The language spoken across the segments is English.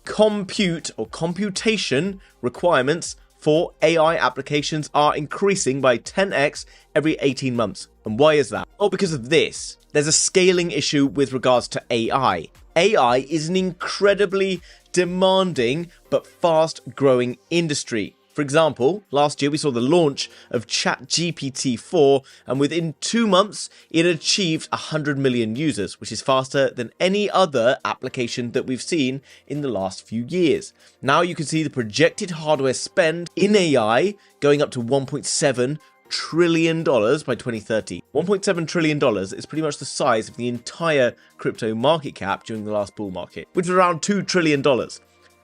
compute or computation requirements for AI applications are increasing by 10x every 18 months. And why is that? Oh, because of this. There's a scaling issue with regards to AI. AI is an incredibly demanding but fast growing industry. For example, last year we saw the launch of ChatGPT-4, and within 2 months it achieved 100 million users, which is faster than any other application that we've seen in the last few years. Now you can see the projected hardware spend in AI going up to $1.7 trillion by 2030. $1.7 trillion is pretty much the size of the entire crypto market cap during the last bull market, which was around $2 trillion.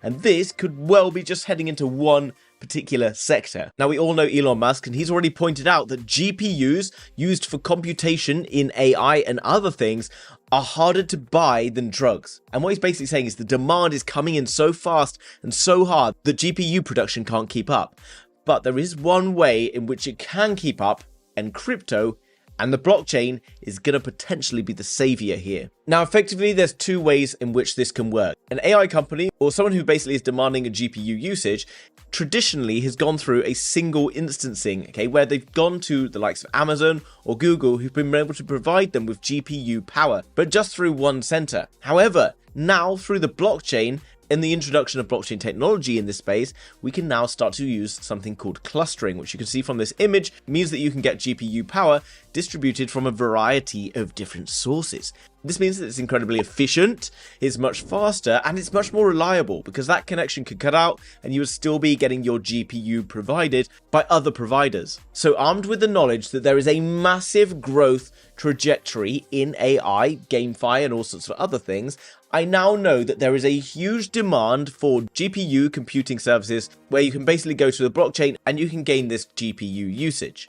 And this could well be just heading into one particular sector. Now, we all know Elon Musk, and he's already pointed out that GPUs used for computation in AI and other things are harder to buy than drugs. And what he's basically saying is the demand is coming in so fast and so hard that GPU production can't keep up. But there is one way in which it can keep up, and crypto and the blockchain is going to potentially be the savior here. Now, effectively, there's two ways in which this can work. An AI company, or someone who basically is demanding a GPU usage, traditionally has gone through a single instancing, okay, where they've gone to the likes of Amazon or Google, who've been able to provide them with GPU power, but just through one center. However, now through the blockchain, in the introduction of blockchain technology in this space, we can now start to use something called clustering, which you can see from this image means that you can get GPU power distributed from a variety of different sources. This means that it's incredibly efficient, it's much faster, and it's much more reliable, because that connection could cut out and you would still be getting your GPU provided by other providers. So armed with the knowledge that there is a massive growth trajectory in AI, GameFi, and all sorts of other things, I now know that there is a huge demand for GPU computing services where you can basically go to the blockchain and you can gain this GPU usage.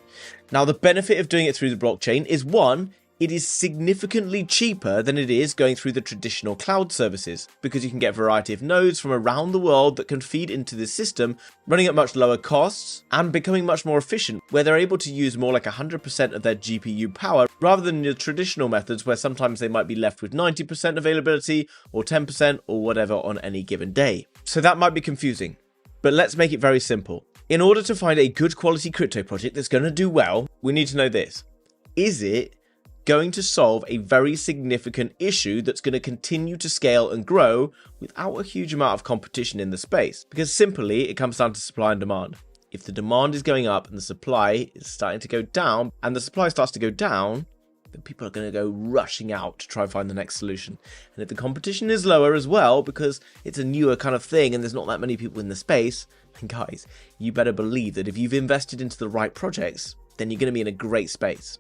Now, the benefit of doing it through the blockchain is, one, it is significantly cheaper than it is going through the traditional cloud services, because you can get a variety of nodes from around the world that can feed into this system, running at much lower costs and becoming much more efficient, where they're able to use more like 100% of their GPU power, rather than the traditional methods where sometimes they might be left with 90% availability or 10% or whatever on any given day. So that might be confusing, but let's make it very simple. In order to find a good quality crypto project that's going to do well, we need to know this. Is it going to solve a very significant issue that's going to continue to scale and grow without a huge amount of competition in the space? Because simply, it comes down to supply and demand. If the demand is going up and the supply is starting to go down, and the supply starts to go down, then people are going to go rushing out to try and find the next solution. And if the competition is lower as well, because it's a newer kind of thing and there's not that many people in the space, then guys, you better believe that if you've invested into the right projects, then you're going to be in a great space.